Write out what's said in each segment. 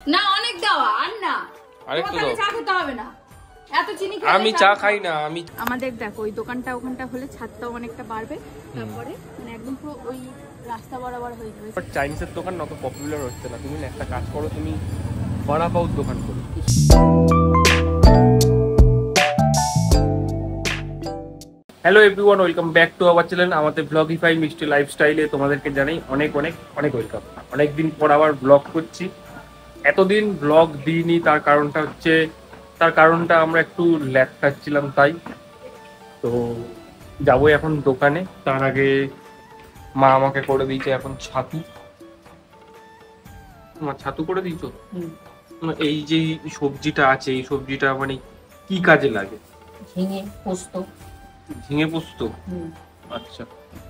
না অনেক দেওয়া আর না আরেকটু দাও। চা খেতে হবে না, এত চিনি খেলে আমি চা খাই না। আমি আমাদের দেখো ওই দোকানটা ওখানটা হলে ছাদটাও অনেকটা বাড়বে, তারপরে মানে একদম পুরো ওই রাস্তা বরাবর হয়ে যাবে। চাইনিজের দোকান অত পপুলার হচ্ছে না। তুমি একটা কাজ করো, তুমি বড়া পাউর দোকান করো। Hello everyone, welcome back to our channel. আমাদের ব্লগিফাই মিষ্টি লাইফস্টাইলে তোমাদেরকে জানাই অনেক অনেক অনেক ওয়েলকাম। অনেকদিন পর আবার ব্লগ করছি। এতদিন ব্লগ দিইনি, তার কারণটা আমরা একটু ল্যাদ খাচ্ছিলাম, তাই তো যাবো এখন দোকানে। তার আগে মা আমাকে করে দিয়েছে এখন ছাতু। মা ছাতু করে দিয়েছো? এই যে সবজিটা আছে, এই সবজিটা মানে কি কাজে লাগে? ঝিঙে পোস্ত। ঝিঙে পোস্ত? আচ্ছা,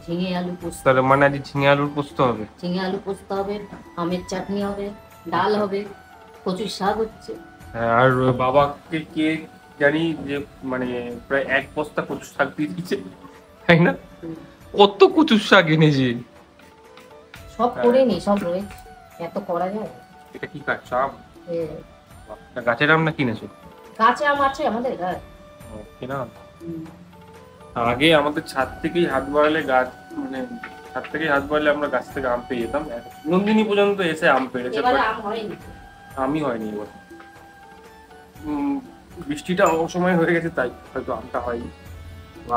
ঝিঙে আলু পোস্ত। তাহলে মানে আজ ঝিঙে আলুর পোস্ত হবে? ঝিঙে আলু পোস্ত হবে, আমের চাটনি হবে, ডাল হবে, কচুর শাক হচ্ছে। আর বাবাকে কে জানি যে মানে প্রায় এক বস্তা কচু শাক দিয়ে দিচ্ছে, তাই না? কত কচুর শাক এনেছি! সব করে নি, সব রয়েছে, এত করা যায়? এটা কি কাজ? আম? এ, গাছের আম না কিনেছো? কাঁচা আম আছে আমাদের। কেনা? আগে আমাদের ছাদ থেকেই হাত বাড়ালে গাছ, মানে ছাদ থেকেই হাত বাড়ালে আমরা গাছ থেকে আম পেয়ে যেতাম। নন্দিনী পর্যন্ত এসে আম পেড়েছে, এবারে আম হয়নি। আমি হয়নি এবার। বৃষ্টিটা অসময় হয়ে গেছে, তাই হয়তো আমটা হয়নি।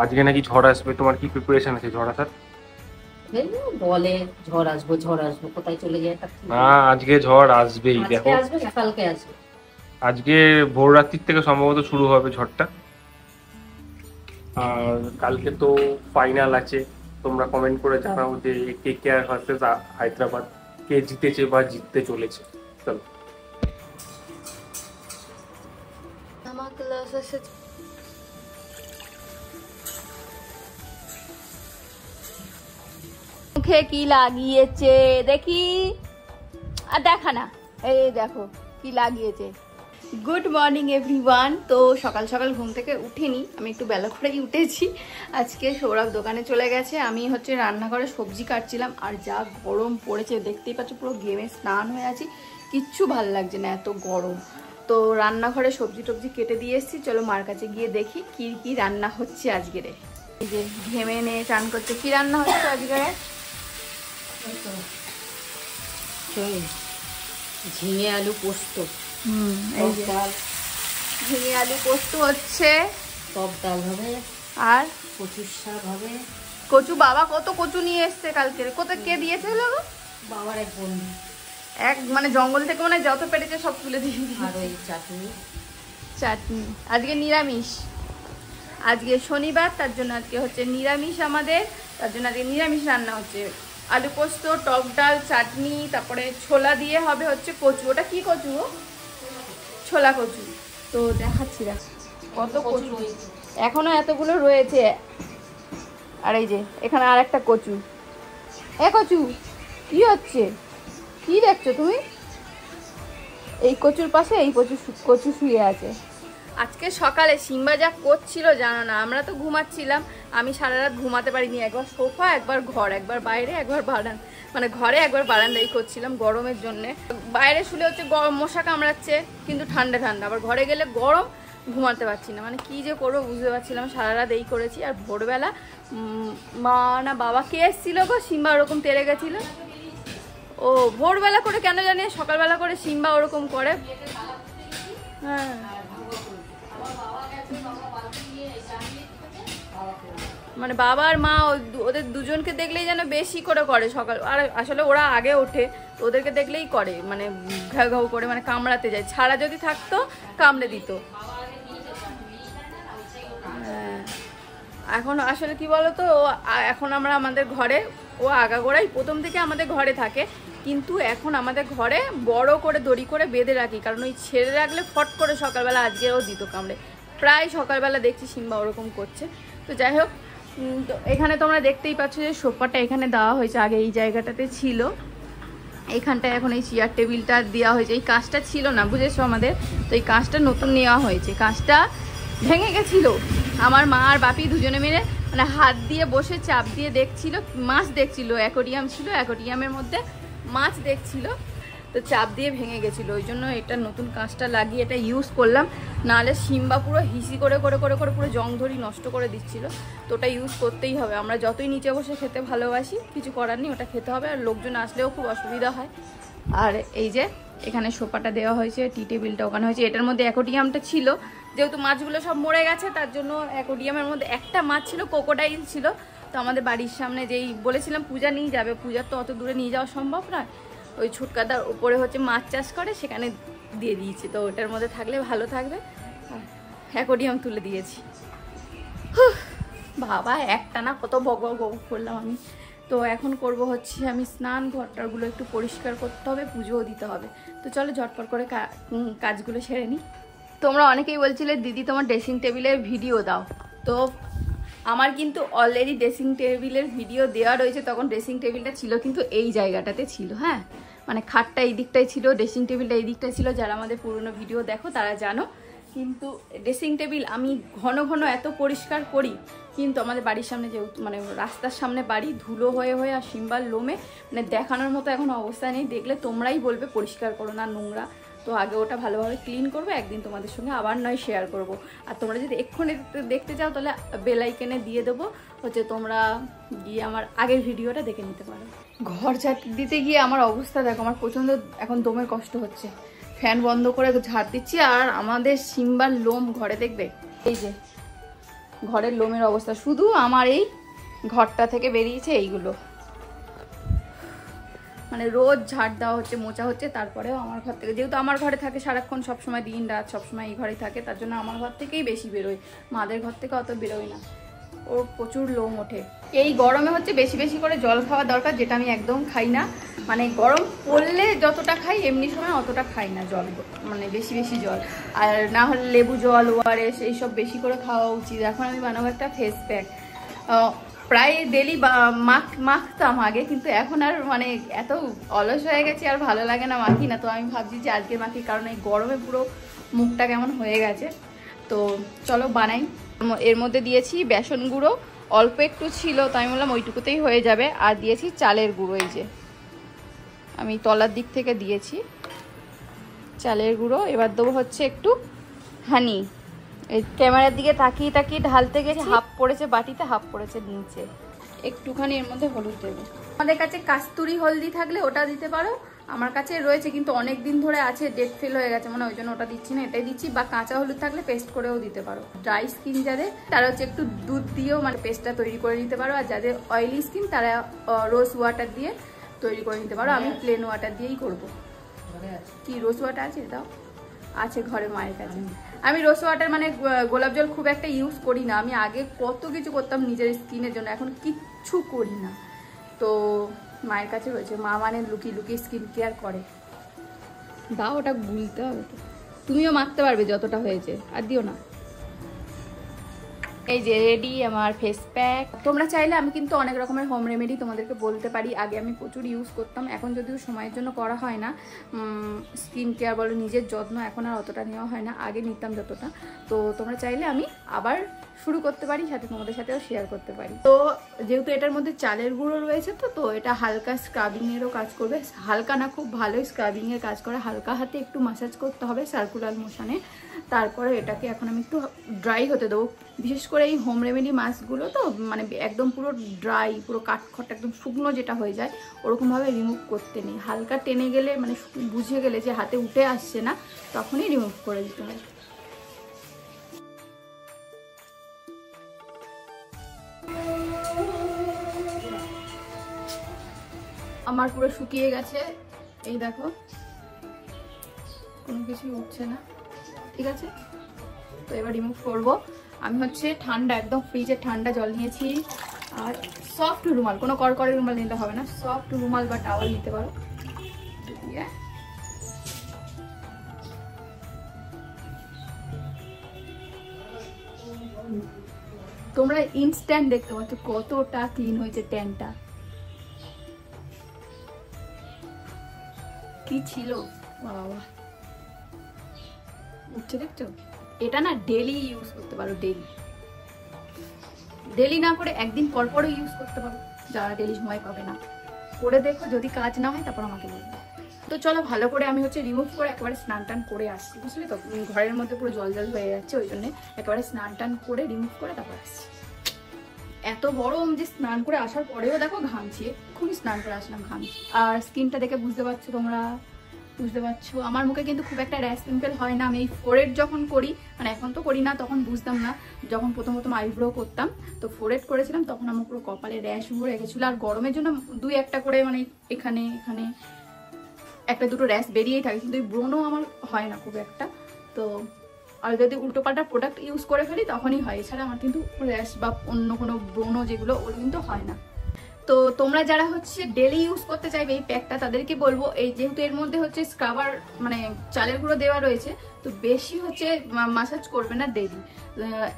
আজকে নাকি ঝড় আসবে, তোমার কি প্রিপারেশন আছে ঝড় আসার? বলে ঝড় আসবো ঝড় আসবো, কোথায় চলে যায়? না, আজকে ঝড় আসবেই। দেখো আসবে না কালকে আসবে। আজকে ভোর রাত্রির থেকে সম্ভবত শুরু হবে ঝড়টা। আর কালকে তো ফাইনাল আছে। তোমরা কমেন্ট করে জানাও যে KKR ভার্সেস হায়দ্রাবাদ কে জিতেছে বা জিততে চলেছে। চলো মুখে কি লাগিয়েছে দেখি, আর দেখা না, এই দেখো কি লাগিয়েছে। Good morning everyone. তো সকাল সকাল ঘুম থেকে উঠিনি, আমি একটু বেলা করেই উঠেছি। আজকে সৌরভ দোকানে চলে গেছে, আমি হচ্ছে রান্নাঘরে সবজি কাটছিলাম। আর যা গরম পড়েছে দেখতেই পাচ্ছ, পুরো ঘেমে স্নান হয়ে আছি, কিচ্ছু ভাল লাগছে না, এত গরম। তো রান্নাঘরে সবজি টবজি কেটে দিয়ে এসেছি, চলো মার কাছে গিয়ে দেখি কি কি রান্না হচ্ছে আজকের। এই যে ঘেমে নিয়ে চান করছে। কি রান্না হচ্ছে আজকে? ঝিঙে আলু পোস্ত। এই যে ঝিঙে আলু পোস্ত হচ্ছে, টক ডাল হবে, আর কচুর শাক হবে। কচু বাবা কত কচু নিয়ে এসছে কালকে, কোথায় কে দিয়েছিল গো? বাবার এক বন্ধু। এক মানে জঙ্গল থেকে মানে যত পেরেছে সব তুলে দিয়ে দিয়েছে। আর ওই চাটনি। চাটনি আজকে নিরামিষ, আজকে শনিবার, তার জন্য আজকে হচ্ছে নিরামিষ আমাদের। তার জন্য আজকে নিরামিষ রান্না হচ্ছে। আলু পোস্ত, টক ডাল, চাটনি, তারপরে ছোলা দিয়ে হবে হচ্ছে কচু। ওটা কি কচু? ছোলা কচু। তো দেখাচ্ছি দেখ কত কচু এখনো এতগুলো রয়েছে। আর এই যে এখানে আর একটা কচু। এ কচু কি হচ্ছে, কি দেখছো তুমি? এই কচুর পাশে এই কচু শুয়ে আছে। আজকে সকালে সিম্বা যা করছিল জানো না, আমরা তো ঘুমাচ্ছিলাম, আমি সারা রাত ঘুমাতে পারিনি। একবার সোফা, একবার ঘর, একবার বাইরে, একবার বারান্দা, মানে ঘরে একবার বারান্দায় করছিলাম গরমের জন্য। বাইরে শুলে হচ্ছে মশা কামড়াচ্ছে, কিন্তু ঠান্ডা ঠান্ডা, আবার ঘরে গেলে গরম, ঘুমাতে পারছি না। মানে কি যে করবো বুঝতে পারছিলাম, সারা রাত এই করেছি। আর ভোরবেলা মা না বাবা কে এসেছিল গো, সিম্বা ওরকম তেড়ে গেছিল। ও ভোরবেলা করে কেন জানি, সকালবেলা করে সিম্বা ওরকম করে। হ্যাঁ মানে বাবা আর মা ওদের দুজনকে দেখলেই যেন বেশি করে করে সকাল। আর আসলে ওরা আগে ওঠে, তো ওদেরকে দেখলেই করে, মানে ঘাউ ঘাউ করে, মানে কামড়াতে যায়। ছাড়া যদি থাকতো কামড়ে দিত। হ্যাঁ এখন আসলে কি বলতো, এখন আমরা আমাদের ঘরে, ও আগাগোড়াই প্রথম থেকে আমাদের ঘরে থাকে, কিন্তু এখন আমাদের ঘরে বড় করে দড়ি করে বেঁধে রাখি, কারণ ওই ছেড়ে রাখলে ফট করে সকালবেলা আজকেও দিত কামড়ে। প্রায় সকালবেলা দেখছি সিম্বা ওরকম করছে। তো যাই হোক, তো এখানে তোমরা দেখতেই পাচ্ছ যে সোফাটা এখানে দেওয়া হয়েছে, আগে এই জায়গাটাতে ছিল, এইখানটায় এখন এই চেয়ার টেবিলটা দেওয়া হয়েছে। এই কাঁচটা ছিল না, বুঝেছো আমাদের, তো এই কাঁচটা নতুন নেওয়া হয়েছে। কাঁচটা ভেঙে গেছিল, আমার মা আর বাপি দুজনে মিলে মানে হাত দিয়ে বসে চাপ দিয়ে দেখছিল, মাছ দেখছিল, অ্যাকোরিয়াম ছিল, অ্যাকোরিয়ামের মধ্যে মাছ দেখছিল। তো চাপ দিয়ে ভেঙে গেছিলো, ওই জন্য এটা নতুন কাঁচটা লাগিয়ে এটা ইউজ করলাম। নাহলে সিম্বা পুরো হিসি করে করে করে করে পুরো জং ধরি নষ্ট করে দিচ্ছিলো। তো ওটা ইউজ করতেই হবে, আমরা যতই নিচে বসে খেতে ভালোবাসি কিছু করার নেই, ওটা খেতে হবে। আর লোকজন আসলেও খুব অসুবিধা হয়। আর এই যে এখানে সোফাটা দেওয়া হয়েছে, টি টেবিলটা ওখানে হয়েছে। এটার মধ্যে অ্যাকোয়ারিয়ামটা ছিল, যেহেতু মাছগুলো সব মরে গেছে তার জন্য অ্যাকোয়ারিয়ামের মধ্যে একটা মাছ ছিল, ক্রোকোডাইল ছিল। তো আমাদের বাড়ির সামনে যেই বলেছিলাম পূজা নিয়ে যাবে, পূজার তো অত দূরে নিয়ে যাওয়া সম্ভব নয়, ওই ছুটকাদার উপরে হচ্ছে মাছ চাষ করে, সেখানে দিয়ে দিয়েছি। তো ওটার মধ্যে থাকলে ভালো থাকবে, অ্যাকোয়ারিয়াম তুলে দিয়েছি। বাবা একটা না কত বক বক করলাম আমি। তো এখন করব হচ্ছে আমি স্নান, ঘরটারগুলো একটু পরিষ্কার করতে হবে, পুজোও দিতে হবে। তো চলো ঝটপট করে কাজগুলো সেরে নিই। তোমরা অনেকেই বলছিলে দিদি তোমার ড্রেসিং টেবিলের ভিডিও দাও। তো আমার কিন্তু অলরেডি ড্রেসিং টেবিলের ভিডিও দেওয়া রয়েছে। তখন ড্রেসিং টেবিলটা ছিল কিন্তু এই জায়গাটাতে ছিল, হ্যাঁ, মানে খাটটা এই দিকটাই ছিল, ড্রেসিং টেবিলটা এই দিকটাই ছিল। যারা আমাদের পুরনো ভিডিও দেখো তারা জানো। কিন্তু ড্রেসিং টেবিল আমি ঘন ঘন এত পরিষ্কার করি, কিন্তু আমাদের বাড়ির সামনে যেহেতু মানে রাস্তার সামনে বাড়ি, ধুলো হয়ে হয়ে আর সিম্বার লোমে মানে দেখানোর মতো এখন অবস্থা নেই। দেখলে তোমরাই বলবে পরিষ্কার করো না, নোংরা। তো আগে ওটা ভালোভাবে ক্লিন করবো, একদিন তোমাদের সঙ্গে আবার নয় শেয়ার করব। আর তোমরা যদি এক্ষুনি দেখতে চাও তাহলে বেল আইকনে দিয়ে দেবো, হচ্ছে তোমরা গিয়ে আমার আগের ভিডিওটা দেখে নিতে পারো। ঘর ঝাড় দিতে গিয়ে আমার অবস্থা দেখো, আমার প্রচণ্ড এখন দমের কষ্ট হচ্ছে। ফ্যান বন্ধ করে ঝাড় দিচ্ছি, আর আমাদের সিম্বার লোম ঘরে দেখবে, এই যে ঘরের লোমের অবস্থা, শুধু আমার এই ঘরটা থেকে বেরিয়েছে এইগুলো। মানে রোজ ঝাড় দেওয়া হচ্ছে, মোছা হচ্ছে, তারপরেও আমার ঘর থেকে, যেহেতু আমার ঘরে থাকে সারাক্ষণ সবসময় দিন রাত সবসময় এই ঘরেই থাকে, তার জন্য আমার ঘর থেকেই বেশি বেরোয়, মাদের ঘর থেকে অত বেরোয় না। ওর প্রচুর লোম ওঠে। এই গরমে হচ্ছে বেশি বেশি করে জল খাওয়া দরকার, যেটা আমি একদম খাই না। মানে গরম পড়লে যতটা খাই এমনি সময় অতটা খাই না জল, মানে বেশি বেশি জল। আর না হলে লেবু জল, ওআরএস এইসব বেশি করে খাওয়া উচিত। এখন আমি বানাবো একটা ফেস প্যাক, প্রায় ডেলি মাখতাম আগে, কিন্তু এখন আর মানে এত অলস হয়ে গেছে আর ভালো লাগে না, মাখি না। তো আমি ভাবছি যে আজকে মাখি, কারণ এই গরমে পুরো মুখটা কেমন হয়ে গেছে। তো চলো বানাই। এর মধ্যে দিয়েছি বেসন গুঁড়ো, অল্প একটু ছিল, তো আমি বললাম ওইটুকুতেই হয়ে যাবে। আর দিয়েছি চালের গুঁড়ো, এই যে আমি তলার দিক থেকে দিয়েছি চালের গুঁড়ো। এবার দেবো হচ্ছে একটু হানি। এই ক্যামেরার দিকে তাকিয়ে তাকিয়ে ঢালতে গেছে, হাফ পড়েছে বাটিতে, হাফ পড়েছে নিচে। একটুখানি এর মধ্যে হলুদ দেবো। আমাদের কাছে কাস্তুরি হলদি থাকলে ওটা দিতে পারো, আমার কাছে রয়েছে কিন্তু অনেক দিন ধরে আছে, ডেট ফেল হয়ে গেছে, মানে ওই জন্য ওটা দিচ্ছি না, এটাই দিচ্ছি। বা কাঁচা হলুদ থাকলে পেস্ট করেও দিতে পারো। ড্রাই স্কিন যাদের, তারা হচ্ছে একটু দুধ দিয়েও মানে পেস্টটা তৈরি করে নিতে পারো। আর যাদের অয়েলি স্কিন তারা রোজ ওয়াটার দিয়ে তৈরি করে নিতে পারো। আমি প্লেন ওয়াটার দিয়েই করবো। কি রোজ ওয়াটার আছে? দাও, আছে ঘরে মায়ের কাছে। আমি রোজ ওয়াটার মানে গোলাপ জল খুব একটা ইউজ করি না। আমি আগে কত কিছু করতাম নিজের স্কিনের জন্য, এখন কিচ্ছু করি না। তো মায়ের কাছে রয়েছে, মা মানে লুকিয়ে লুকিয়ে স্কিন কেয়ার করে। দাও, ওটা গুলতে হবে তো, তুমিও মাখতে পারবে যতটা হয়েছে, আর দিও না। এই যে রেডি আমার ফেস প্যাক। তোমরা চাইলে আমি কিন্তু অনেক রকমের হোম রেমেডি তোমাদেরকে বলতে পারি, আগে আমি প্রচুর ইউজ করতাম, এখন যদিও সময়ের জন্য করা হয় না। স্কিন কেয়ার বলো, নিজের যত্ন এখন আর অতটা নেওয়া হয় না, আগে নিতাম যতটা। তো তোমরা চাইলে আমি আবার শুরু করতে পারি, সাথে তোমাদের সাথেও শেয়ার করতে পারি। তো যেহেতু এটার মধ্যে চালের গুঁড়ো রয়েছে, তো এটা হালকা স্ক্রাবিংয়েরও কাজ করবে। হালকা না, খুব ভালোই স্ক্রাবিংয়ের কাজ করে। হালকা হাতে একটু মাসাজ করতে হবে সার্কুলার মোশনে। তারপরে এটাকে এখন আমি একটু ড্রাই হতে দেবো। বিশেষ করে এই হোম রেমেডি মাস্কগুলো তো মানে একদম পুরো ড্রাই, পুরো কাঠখট একদম শুকনো যেটা হয়ে যায়, ওরকমভাবে রিমুভ করতে নেই। হালকা টেনে গেলে মানে বুঝে গেলে যে হাতে উঠে আসছে না, তখনই রিমুভ করে দিতে হয়। আমার পুরো শুকিয়ে গেছে, এই দেখো কোনো কিছু উঠছে না, ঠিক আছে। তো এবার রিমুভ করবো। আমি হচ্ছে ঠান্ডা, একদম ফ্রিজের ঠান্ডা জল নিয়েছি, আর সফট রুমাল, কোনো করকরে রুমাল নিতে হবে না, সফট রুমাল বা টাওয়াল নিতে পারো। তোমরা ইনস্ট্যান্ট দেখতে পাচ্ছ কতটা ক্লিন হয়েছে ট্যানটা। কি ছিল বাবা, উঠছে দেখছো। এটা না ডেলি ইউজ করতে পারো, ডেলি না করে একদিন পর পরও ইউজ করতে পারো, যারা ডেলি সময় পাবে না। করে দেখো, যদি কাজ না হয় তারপর আমাকে বলবে। তো চলো ভালো করে আমি হচ্ছে রিমুভ করে একেবারে স্নান টান করে আসছি, বুঝলি তো? ঘরের মধ্যে পুরো জল জল হয়ে যাচ্ছে, ওই জন্য একেবারে স্নান টান করে রিমুভ করে তারপর আসছি। এত গরম যে স্নান করে আসার পরেও দেখো ঘামছি, এক্ষুনি স্নান করে আসলাম ঘামছি। আর স্কিনটা দেখে বুঝতে পারছো তোমরা, বুঝতে পারছো আমার মুখে কিন্তু খুব একটা র্যাশ পিম্পল হয় না। আমি এই ফোরেড যখন করি, মানে এখন তো করি না, তখন বুঝতাম না। যখন প্রথম আইব্রো করতাম তো ফোরেড করেছিলাম, তখন আমার পুরো কপালে র্যাশ ভরে গেছিলো। আর গরমের জন্য 2-1টা করে মানে এখানে এখানে 1-2টো র্যাশ বেরিয়েই থাকে, কিন্তু এই ব্রণও আমার হয় না খুব একটা। তো আর যদি উল্টোপাল্টা প্রোডাক্ট ইউজ করে ফেলি তখনই হয়, এছাড়া আমার কিন্তু র্যাশ বা অন্য কোনো ব্রণ যেগুলো ওগুলো কিন্তু হয় না। তো তোমরা যারা হচ্ছে ডেলি ইউজ করতে চাইবে এই প্যাকটা, তাদেরকে বলবো এই যেহেতু এর মধ্যে হচ্ছে স্ক্রাবার মানে চালের গুঁড়ো দেওয়া রয়েছে, তো বেশি হচ্ছে মাসাজ করবে না ডেলি,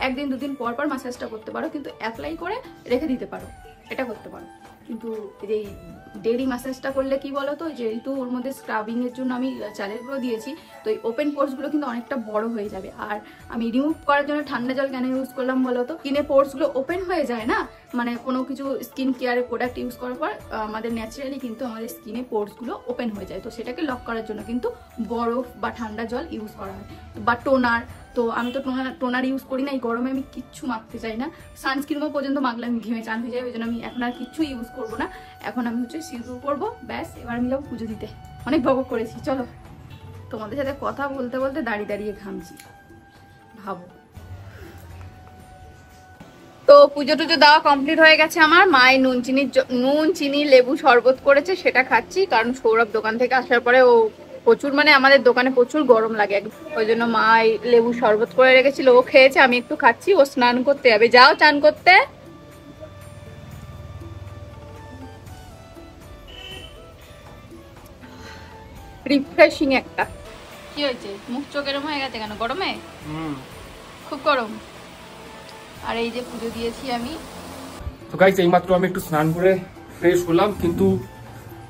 1-2 দিন পর পর মাসাজটা করতে পারো, কিন্তু অ্যাপ্লাই করে রেখে দিতে পারো, এটা করতে পারো। কিন্তু এই ডেলি মাসাজটা করলে কি বলো তো, যেহেতু ওর মধ্যে স্ক্রাবিং এর জন্য আমি চালের গুঁড়ো দিয়েছি, তো এই ওপেন পোর্স গুলো কিন্তু অনেকটা বড় হয়ে যাবে। আর আমি রিমুভ করার জন্য ঠান্ডা জল কেন ইউজ করলাম বলো তো, স্কিনের পোর্স গুলো ওপেন হয়ে যায় না, মানে কোনো কিছু স্কিন কেয়ারের প্রোডাক্ট ইউজ করার পর আমাদের ন্যাচারালি কিন্তু আমাদের স্কিনে পোর্স গুলো ওপেন হয়ে যায়, তো সেটাকে লক করার জন্য কিন্তু বরফ বা ঠান্ডা জল ইউজ করা হয়, বা টোনার। তো আমি তো টোনার ইউজ করি না, এই গরমে আমি কিচ্ছু মাখতে চাই না, সানস্ক্রিনও পর্যন্ত মাখলে আমি ঘেমে চান হয়ে যায়, ওই জন্য আমি এখন আর কিচ্ছু ইউজ করবো না। এখন আমি হচ্ছে সিঁদুর করবো, ব্যাস এবার আমি যাবো পুজো দিতে। অনেক বক করেছি, চলো। তোমাদের সাথে কথা বলতে বলতে দাঁড়িয়ে দাঁড়িয়ে ঘামছি, ভাবো। তো পুজো টুজো দেওয়া কমপ্লিট হয়ে গেছে আমার। মায়ের নুন চিনি লেবু শরবত করেছে, সেটা খাচ্ছি, কারণ সৌরভ দোকান থেকে আসার পরে ও প্রচুর, মানে আমাদের দোকানে প্রচুর গরম লাগে, ওই জন্য মা লেবু শরবত করে রেখেছিল, ও খেয়েছে, আমি একটু খাচ্ছি। ও স্নান করতে যাবে, যাও চান করতে। রিফ্রেশিং একটা। কি হয়েছে, মুখ চোখ এরম হয়ে গেছে কেন গরমে? খুব গরম। আর এই যে পুজো দিয়েছি আমি। তো গাইস এইমাত্র আমি একটু স্নান করে ফ্রেশ হলাম, কিন্তু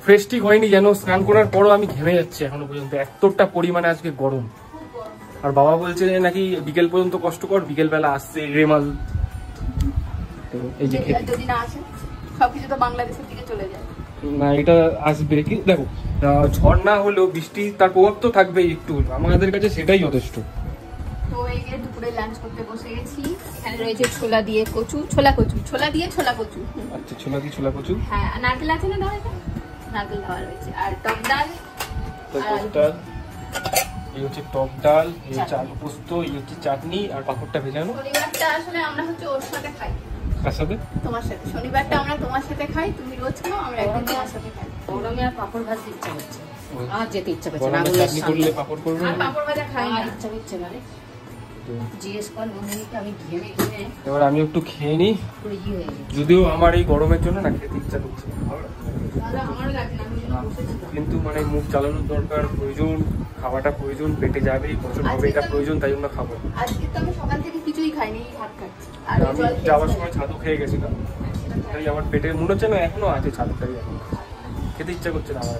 ফ্রেশ ঠিক হয়নি, যেন স্নান করার পরও আমি ঘেমে যাচ্ছি এখনো পর্যন্ত, এতটা পরিমাণে আজকে গরম। আর বাবা বলছে যে নাকি বিকেল পর্যন্ত কষ্ট কর, বিকেল বেলা আসছে রেমাল। এই যে যদি না আসে সবকিছু তো বাংলাদেশের দিকে চলে যায়। না এটা আসবে কি, দেখো ঝড় না হলেও বৃষ্টি তার প্রভাব তো থাকবেই একটু, আমাদের কাছে সেটাই যথেষ্ট। তো এই যে দুপুরে লাঞ্চ করতে বসে গেছি। এখানে রয়েছে ছোলা দিয়ে কচু, ছোলা কচু, ছোলা দিয়ে ছোলা কচু। আচ্ছা ছোলা দিয়ে ছোলা কচু, হ্যাঁ নারকেল আছে না দাও, নারকেল দেওয়া রয়েছে। আর টক ডাল, এই হচ্ছে টক ডাল, এই হচ্ছে আলু পোস্ত, এই হচ্ছে চাটনি, আর পাঁপড়টা ভেজানো। শনিবারটা আসলে আমরা হচ্ছে ওর সাথে খাই। কার সাথে? তোমার সাথে। শনিবারটা আমরা তোমার সাথে খাই, তুমি রোজ খাও, আমরা একদিন তোমার সাথে খাই। গরমে আর পাঁপড় ভাজতে ইচ্ছা করছে, আর যেতে ইচ্ছা করছে না। চাটনি করলে পাঁপড় করবে আর পাঁপড় ভাজা খাই না, ইচ্ছা করছে না রে। জিজ্ঞেস কর নন্দিনীকে, আমি ঘেমে ঘেমে এবার আমি একটু খেয়ে নিই, পুরো ইয়ে হয়ে গেছে। যদিও আমার এই গরমের জন্য না খেতে ইচ্ছা করছে, আমারও লাগে না, কিন্তু মানে মুখ চালানোর দরকার, প্রয়োজন, খাওয়াটা প্রয়োজন, পেটে যাবে, পছন্দ হবে, এটা প্রয়োজন, তাই জন্য খাবো। আজকে তো আমি সকাল থেকে কিছুই খাইনি, ভাত খাচ্ছি। আর আমি যাওয়ার সময় ছাতু খেয়ে গেছিলাম, তাই আমার পেটে মনে হচ্ছে না এখনো আছে ছাতুটাই, এখন খেতে ইচ্ছা করছে না আমার।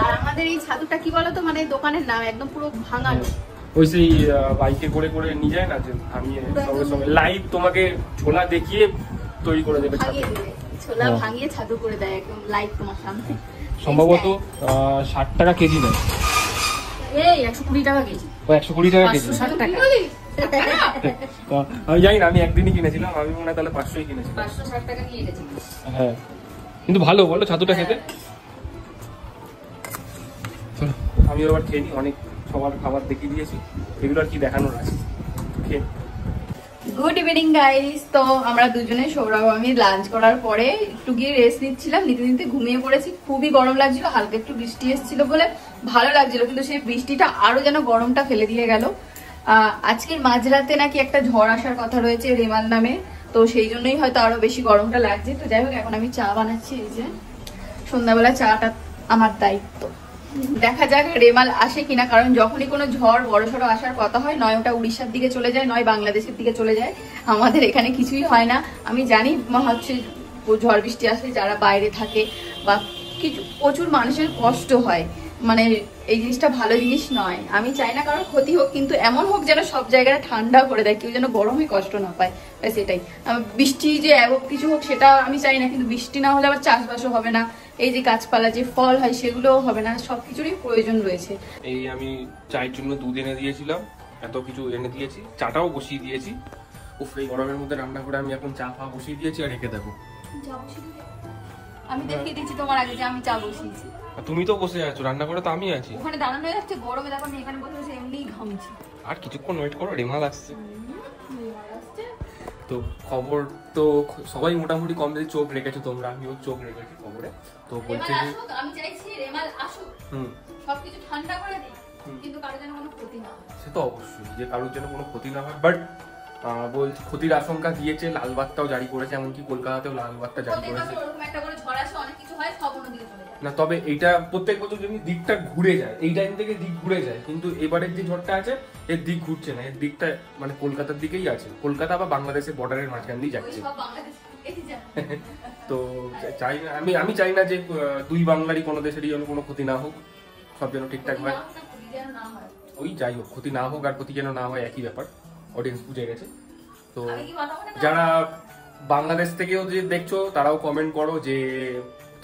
আর আমাদের এই ছাতুটা কি বলতো, মানে দোকানের নাম একদম পুরো ভাঙানো, ওই সেই বাইকে করে করে নিয়ে যায় না, যে ভাঙিয়ে সঙ্গে সঙ্গে লাইভ তোমাকে ছোলা দেখিয়ে তৈরি করে দেবে ছাতু, ছোলা ভাঙিয়ে ছাতু করে দেয় একদম লাইভ তোমার সামনে। সম্ভবত 60 টাকা কেজি দেয়। এই 120 টাকা কেজি, ও 120 টাকা কেজি। 560 টাকা। আমি জানি না, আমি একদিনই কিনেছিলাম, আমি মনে হয় তাহলে 500ই কিনেছিলাম। 560 টাকা নিয়ে গেছি। হ্যাঁ কিন্তু ভালো বলো ছাতুটা খেতে। চলো আমি আবার খেয়ে নিই, অনেক সবার খাবার দেখিয়ে দিয়েছি, এগুলো আর কি দেখানোর আছে। খেয়ে গুড ইভিনিং গাইস। তো আমরা দুজনে সৌরভ আমি লাঞ্চ করার পরে একটু গিয়ে রেস্ট নিচ্ছিলাম, নিতে নিতে ঘুমিয়ে পড়েছি। খুবই গরম লাগছিল, হালকা একটু বৃষ্টি এসেছিল বলে ভালো লাগছিল, কিন্তু সেই বৃষ্টিটা আরো যেন গরমটা ফেলে দিয়ে গেল। আজকের মাঝরাতে নাকি একটা ঝড় আসার কথা রয়েছে রেমাল নামে, তো সেই জন্যই হয়তো আরো বেশি গরমটা লাগছে। তো যাই হোক এখন আমি চা বানাচ্ছি, এই যে সন্ধ্যাবেলা চাটা আমার দায়িত্ব। দেখা যাক রেমাল আসে কিনা, কারণ যখনই কোনো ঝড় বড়সড় আসার কথা হয়, নয় ওটা উড়িষ্যার দিকে চলে যায়, নয় বাংলাদেশের দিকে চলে যায়, আমাদের এখানে কিছুই হয় না। আমি জানি হচ্ছে ঝড় বৃষ্টি আসলে যারা বাইরে থাকে বা কিছু প্রচুর মানুষের কষ্ট হয়, মানে এই জিনিসটা ভালো জিনিস নয়। আমি চাই না কারোর ক্ষতি হোক, কিন্তু এমন হোক যেন সব জায়গায় ঠান্ডা করে দেয়, কেউ যেন গরমে কষ্ট না পায়। সেটাই বৃষ্টি যে এমন কিছু হোক সেটা আমি চাই না, কিন্তু বৃষ্টি না হলে আবার চাষবাসও হবে না, এই যে গাছপালা যে ফল হয় সেগুলোও হবে না, সবকিছুরই প্রয়োজন রয়েছে। এই আমি চায়ের জন্য দুধ এনে দিয়েছিলাম, এত কিছু এনে দিয়েছি, চাটাও বসিয়ে দিয়েছি। উফ, এই গরমের মধ্যে রান্না করে আমি এখন চা বসিয়ে দিয়েছি আর রেখে দেবো। আমি দেখিয়ে দিচ্ছি তোমার আগে যে আমি চা বসিয়েছি। তুমি তো বসে আছো, রান্না করে তো আমি আছি। ওখানে দাঁড়ানো হয়ে যাচ্ছে গরমে, দেখো আমি এখানে বসে বসে এমনিই ঘামছি। আর কিছুক্ষণ ওয়েট করো, রেমাল আসছে। তো খবর তো সবাই মোটামুটি কম বেশি চোখ রেখেছো তোমরা, আমিও চোখ রেখেছি খবরে। তো বলছে যে আমি চাইছি রেমাল আসুক, সবকিছু ঠান্ডা করে দিই, কিন্তু কারোর যেন কোনো ক্ষতি না হয়। সে তো অবশ্যই, যে কারোর যেন কোনো ক্ষতি না হয়, বাট বলছি ক্ষতির আশঙ্কা দিয়েছে, লাল বার্তাও জারি করেছে, এমনকি কলকাতাতেও লাল বার্তা জারি করেছে। একটা করে ঝড় আসে, অনেক কিছু হয়, সব অন্যদিকে চলে যায়। না, তবে এইটা প্রত্যেক বছর যদি দিকটা ঘুরে যায়, এই টাইম থেকে দিক ঘুরে যায়, কিন্তু এবারের যে ঝড়টা আছে এর দিক ঘুরছে না, এর দিকটা মানে কলকাতার দিকেই আছে, কলকাতা বা বাংলাদেশের বর্ডারের মাঝখান দিয়ে যাচ্ছে। তো চাই না, আমি চাই না যে দুই বাংলারই কোনো দেশেরই যেন কোনো ক্ষতি না হোক, সব যেন ঠিকঠাক হয়। ওই যাই হোক, ক্ষতি না হোক আর ক্ষতি যেন না হয়, একই ব্যাপার, অডিয়েন্স বুঝে গেছে। তো যারা বাংলাদেশ থেকেও যে দেখছো তারাও কমেন্ট করো যে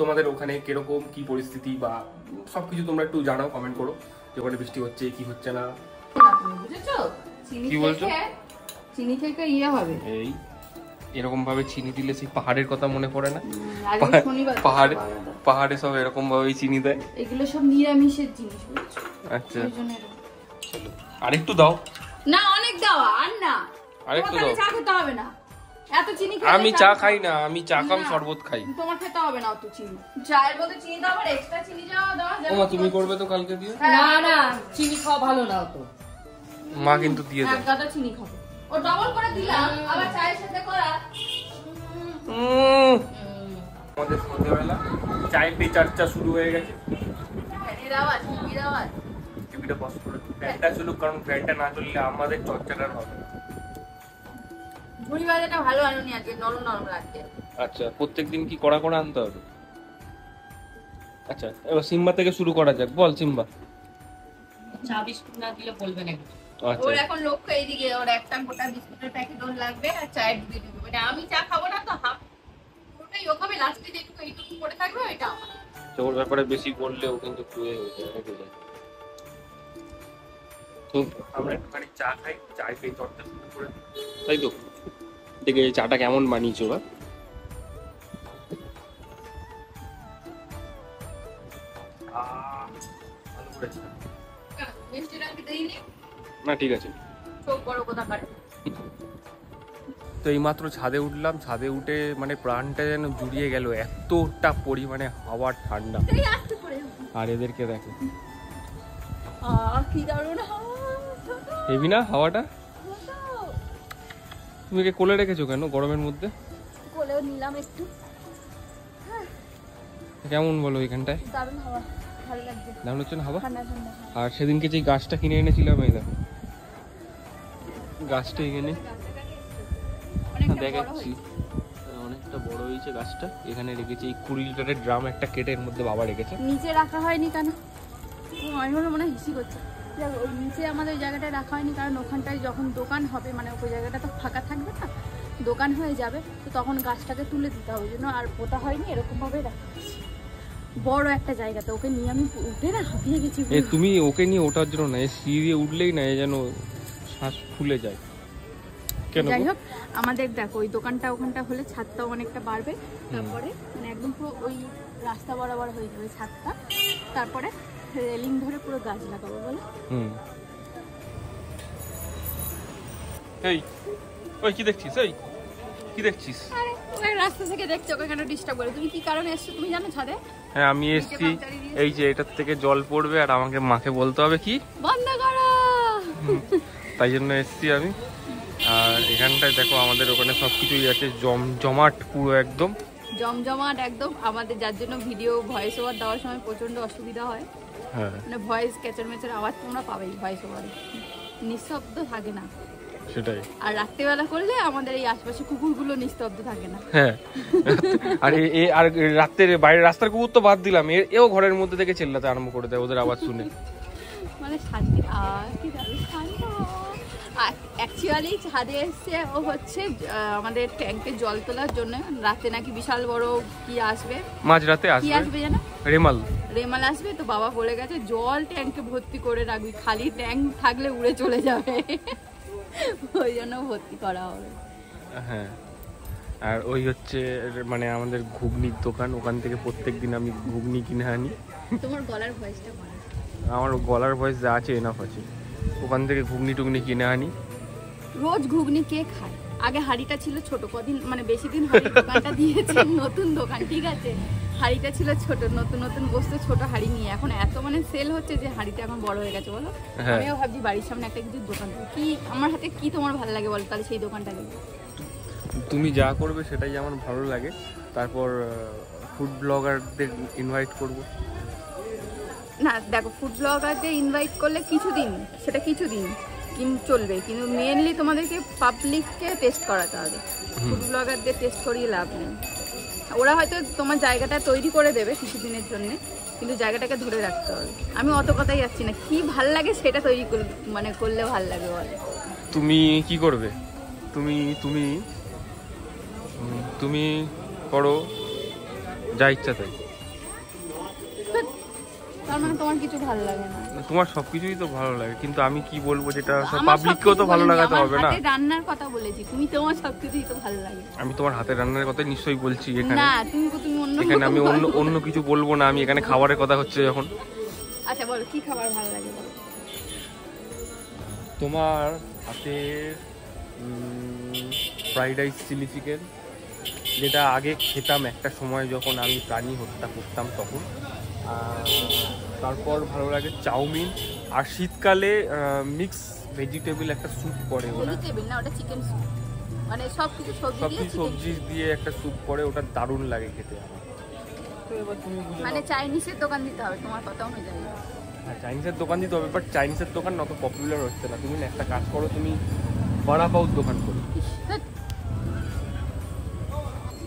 তোমাদের ওখানে কিরকম কি পরিস্থিতি, বা সবকিছু তোমরা একটু জানাও, কমেন্ট করো যে ওখানে বৃষ্টি হচ্ছে কি হচ্ছে না। কি বলছো? চিনি থেকে ইয়ে হবে, এই এরকম ভাবে চিনি দিলে সেই পাহাড়ের কথা মনে পড়ে না? পাহাড়ে সব এরকম ভাবেই চিনি দেয়। এগুলো সব নিরামিষের জিনিস, বুঝছো? আচ্ছা, আরেকটু দাও না, অনেক দাও, আর না, আরেকটু দাও। চা খেতে হবে না, এত চিনি খেলে আমি চা খাই না, আমি চা খাম শরবত খাই। তোমার খেতে হবে না অত চিনি, চায়ের মধ্যে চিনি দাও আর এক্সট্রা চিনি দাও। ওমা, তুমি করবে তো কালকে দিয়ে? না না, চিনি খাওয়া ভালো না তো। মা কিন্তু দিয়ে দেয়। এক গাদা চিনি খাবো, ও ডবল করে দিলাম, আবার চায়ের সাথে করা। আমাদের সন্ধ্যাবেলা চায়ের দিয়ে চর্চা শুরু হয়ে গেছে। ফ্যানের আওয়াজ, টিভির আওয়াজ, টিভিটা বন্ধ করে ফ্যানটা চলুক, কারণ ফ্যানটা না চললে আমাদের চর্চাটা হবে। ঝুড়ি বাজাটা ভালো আনুনি আজকে, নরম নরম লাগছে। আচ্ছা, প্রত্যেকদিন কি কড়া কড়া আনতে হবে? আচ্ছা, এবার সিম্বা থেকে শুরু করা যাক। বল সিম্বা। চা বিস্কুট না দিলে বলবে না। আচ্ছা, ওর এখন লক্ষ্য এইদিকে, ওর একটা গোটা বিস্কুটের প্যাকেট ওর লাগবে আর চায়ের দুধ দিবে। মানে আমি চা খাবো না, তো হাফ ওটাই ও খাবে, লাস্টে যেটুকু এইটুকু পড়ে থাকবে ওইটা আমার। ওর ব্যাপারে বেশি বললেও কিন্তু পুয়ে হয়ে যায়। তো আমরা একটুখানি চা খাই, চা খেয়ে চর্চা শুরু করে, তাই তো? দেখে চাটা কেমন বানিয়েছো বা? ভালো করেছে মিষ্টিটা কি দেইনি? না, ঠিক আছে। চোখ বড় কথা করে। তো এইমাত্র ছাদে উঠলাম, ছাদে উঠে মানে প্রাণটা যেন জুড়িয়ে গেল, এতটা পরিমাণে হাওয়া ঠান্ডা। আর এদেরকে দেখো, কি দারুণ হাওয়া, হেভি না হাওয়াটা? তুমি কে কোলে রেখেছো কেন গরমের মধ্যে? কোলেও নিলাম একটু। কেমন বলো এখানটায়? দারুণ হাওয়া, ভালো লাগছে। দারুণ হচ্ছে না হাওয়া? ঠান্ডা ঠান্ডা। আর সেদিনকে যে গাছটা কিনে এনেছিলাম, এই দেখো গাছটা এখানে দেখাচ্ছি, অনেকটা বড় হয়েছে গাছটা। এখানে রেখেছি এই 20 লিটারের ড্রাম একটা কেটে, এর মধ্যে বাবা রেখেছে। নিচে রাখা হয়নি কেন? আমি হলো মনে হয় হিসি করছে। ওই নিচে আমাদের ওই জায়গাটায় রাখা হয়নি, কারণ ওখানটায় যখন দোকান হবে, মানে ওই জায়গাটা তো ফাঁকা থাকবে না, দোকান হয়ে যাবে, তো তখন গাছটাকে তুলে দিতে হবে, জন্য আর পোতা হয়নি, এরকমভাবে রাখা হয়েছে বড় একটা জায়গাতে। ওকে নিয়ে আমি উঠে না হাঁপিয়ে গেছি। তুমি ওকে নিয়ে ওঠার জন্য না, সিঁড়ি দিয়ে উঠলেই না যেন শ্বাস ফুলে যায়। যাই হোক, আমাদের দেখো ওই দোকানটা ওখানটা হলে ছাদটাও অনেকটা বাড়বে, তারপরে মানে একদম পুরো ওই রাস্তা বরাবর হয়ে যাবে ছাদটা, তারপরে রেলিং ধরে পুরো গাছ লাগাবো বলে। এই ওই কি দেখছিস? এই কি দেখছিস? ওই রাস্তা থেকে দেখছো, ওকে কেন ডিস্টার্ব করে? তুমি কি কারণে এসছো তুমি জানো ছাদে? হ্যাঁ, আমি এসেছি, এই যে এটার থেকে জল পড়বে আর আমাকে মাকে বলতে হবে কি বন্ধ করো, তাই জন্য এসেছি আমি। আর এখানটায় দেখো আমাদের ওখানে সবকিছুই আছে, জমজমাট পুরো একদম জমজমাট একদম আমাদের, যার জন্য ভিডিও ভয়েস ওভার দেওয়ার সময় প্রচন্ড অসুবিধা হয়। হ্যাঁ, মানে ভয়েস ক্যাচার ম্যাচার আওয়াজ তোমরা পাবেই, ভয়েস ওভারে নিঃশব্দ থাকে না। সেটাই। আর রাত্রেবেলা করলে আমাদের এই আশপাশে কুকুরগুলো নিস্তব্ধ থাকে না। হ্যাঁ, আর রাত্রে বাইরের রাস্তার কুকুর তো বাদ দিলাম, এও ঘরের মধ্যে থেকে চেল্লাতে আরম্ভ করে দেয় ওদের আওয়াজ শুনে। মানে শান্তি কি শান্ত। অ্যাকচুয়ালি ছাদে এসছে ও হচ্ছে আমাদের ট্যাঙ্কে জল তোলার জন্য। রাতে নাকি বিশাল বড় কি আসবে, মাঝরাতে কি আসবে জানো? রেমাল আসবে। তো বাবা বলে গেছে জল ট্যাঙ্কে ভর্তি করে রাখবি, খালি ট্যাঙ্ক থাকলে উড়ে চলে যাবে, ওই জন্য ভর্তি করা হবে। হ্যাঁ, আর ওই হচ্ছে মানে আমাদের ঘুগনির দোকান, ওখান থেকে প্রত্যেকদিন আমি ঘুগনি কিনে আনি। তোমার গলার ভয়েসটা বলো। আমার গলার ভয়েস যা আছে এনাফ আছে। ওখান থেকে ঘুগনি টুগনি কিনে আনি। রোজ ঘুগনি কে খায়? আগে হাঁড়িটা ছিল ছোট, কদিন মানে বেশি দিন হাঁড়ির দোকানটা দিয়েছে, নতুন দোকান ঠিক আছে, হাঁড়িটা ছিল ছোট, নতুন নতুন বস্তু ছোট হাঁড়ি নিয়ে এখন এত মানে সেল হচ্ছে যে হাঁড়িটা এখন বড় হয়ে গেছে। বলো, আমিও ভাবছি বাড়ির সামনে একটা কিছু দোকান কি আমার হাতে কি তোমার ভালো লাগে বলো, তাহলে সেই দোকানটা দেবো। তুমি যা করবে সেটাই আমার ভালো লাগে। তারপর ফুড ব্লগারদের ইনভাইট করব। না দেখো, ফুড ব্লগারদের ইনভাইট করলে কিছুদিন কিন্তু চলবে, কিন্তু মেনলি তোমাদেরকে পাবলিককে টেস্ট করাতে হবে। ফুড ব্লগারদের টেস্ট করিয়ে লাভ নেই। ওরা হয়তো তোমার জায়গাটা তৈরি করে দেবে কিছুদিনের জন্য, কিন্তু জায়গাটাকে ধরে রাখতে হবে। আমি অত কথাই যাচ্ছি না, কি ভাল লাগে সেটা তৈরি মানে করলে ভাল লাগে বলে। তুমি কি করবে? তুমি তুমি তুমি করো যা ইচ্ছা তাই। তার মানে তোমার কিছু ভালো লাগে না? তোমার সবকিছুই তো ভালো লাগে, কিন্তু আমি কি বলবো যেটা সব পাবলিককেও তো ভালো লাগাতে হবে না। আমি রান্নার কথা বলেছি, তুমি তোমার সবকিছুই তো ভালো লাগে। আমি তোমার হাতের রান্নার কথাই নিশ্চয়ই বলছি এখানে। না, তুমি অন্য এখানে আমি অন্য কিছু বলবো না, আমি এখানে খাবারের কথা হচ্ছে যখন। আচ্ছা বলো, কি খাবার ভালো লাগে বলো। তোমার হাতের ফ্রাইড রাইস, চিলি চিকেন, যেটা আগে খেতাম একটা সময় যখন আমি প্রাণী হত্যা করতাম তখন। তারপর ভালো লাগে চাউমিন, আর শীতকালে মিক্স ভেজিটেবল একটা স্যুপ করে, ভেজিটেবল না, ওটা চিকেন স্যুপ, মানে সব কিছু সবজি দিয়ে একটা স্যুপ করে, ওটা দারুণ লাগে খেতে। মানে চাইনিজের দোকান দিতে হবে তোমার কথা অনুযায়ী। হ্যাঁ, চাইনিজের দোকান দিতে হবে, বাট চাইনিজের দোকান অত পপুলার হচ্ছে না। তুমি একটা কাজ করো, তুমি বড়া পাউর দোকান করো।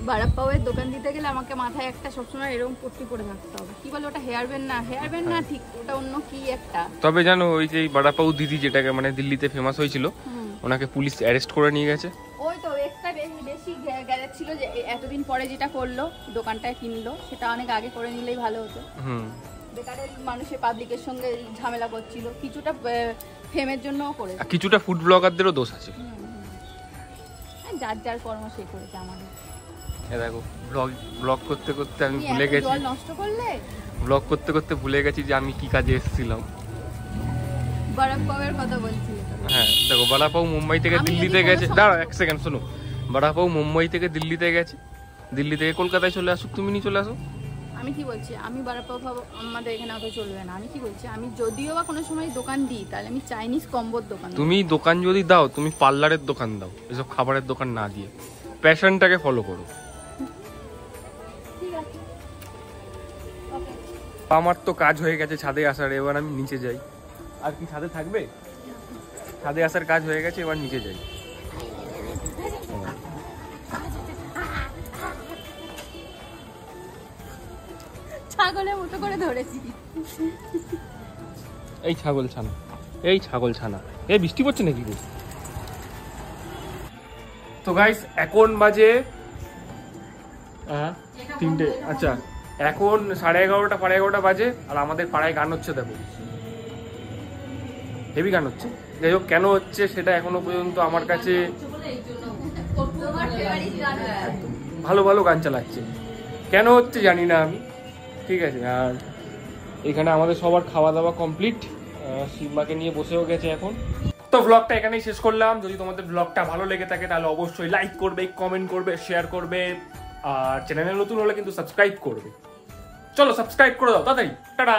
বড়া পাউয়ের দোকান দিতে গেলে আমাকে মাথায় একটা সবসময় এরকম পট্টি করে থাকতে হবে। কি বলে ওটা, হেয়ার ব্যান্ড না, ঠিক ওটা অন্য কি একটা। তবে জানো ওই যে বড়া পাউ দিদি যেটাকে মানে দিল্লিতে ফেমাস হয়েছিল, ওনাকে পুলিশ অ্যারেস্ট করে নিয়ে গেছে। ওই তো একটা বেশি গ্যারেজ ছিল যে এতদিন পরে যেটা করলো, দোকানটায় কিনলো, সেটা অনেক আগে করে নিলেই ভালো হতো। বেকারের মানুষের পাবলিকের সঙ্গে ঝামেলা করছিল, কিছুটা ফেমের জন্যও করেছে, কিছুটা ফুড ব্লগারদেরও দোষ আছে। যার যার কর্ম সে করেছে। আমাদের দেখো ব্লগ করতে করতে আমি ভুলে গেছি, জল নষ্ট করলে ব্লগ করতে করতে ভুলে গেছি যে আমি কি কাজে এসেছিলাম। বড়া পাউয়ের কথা বলছিলে। হ্যাঁ দেখো, বড়া পাউ মুম্বাই থেকে দিল্লিতে গেছে। দাঁড়াও এক সেকেন্ড শোনো, বড়া পাউ মুম্বাই থেকে দিল্লিতে গেছে, দিল্লি থেকে কলকাতায় চলে আসুক, তুমি নিয়ে চলে আসো। আমি কি বলছি, আমি বড়া পাউ খাবো, আমাদের এখানে অত চলবে না। আমি কি বলছি, আমি যদিও বা কোনো সময় দোকান দিই, তাহলে আমি চাইনিজ কম্বোর দোকান। তুমি দোকান যদি দাও, তুমি পার্লারের দোকান দাও, এসব খাবারের দোকান না দিয়ে প্যাশনটাকে ফলো করো। আমার তো কাজ হয়ে গেছে ছাদে আসার, এবার আমি নিচে যাই। আর কি ছাদে থাকবে? ছাদে আসার কাজ হয়ে গেছে, এবার নিচে যাই। ছাগলের মতো করে ধরেছি। এই ছাগল ছানা, এই বৃষ্টি পড়ছে নাকি? তো গাইস এখন বাজে 3টে। আচ্ছা, এখন 11:30 বাজে, আর আমাদের পাড়ায় গান হচ্ছে। দেখো হেভি গান হচ্ছে। যাই হোক, কেন হচ্ছে সেটা এখনো পর্যন্ত আমার কাছে, ভালো ভালো গান চালাচ্ছে, কেন হচ্ছে জানি না আমি, ঠিক আছে। আর এখানে আমাদের সবার খাওয়া দাওয়া কমপ্লিট, সিম্বাকে নিয়ে বসেও গেছে এখন। তো ব্লগটা এখানেই শেষ করলাম। যদি তোমাদের ব্লগটা ভালো লেগে থাকে তাহলে অবশ্যই লাইক করবে, কমেন্ট করবে, শেয়ার করবে, আর চ্যানেলে নতুন হলে কিন্তু সাবস্ক্রাইব করবে। চলো সাবস্ক্রাইব করে দাও তাড়াতাড়ি। টাটা।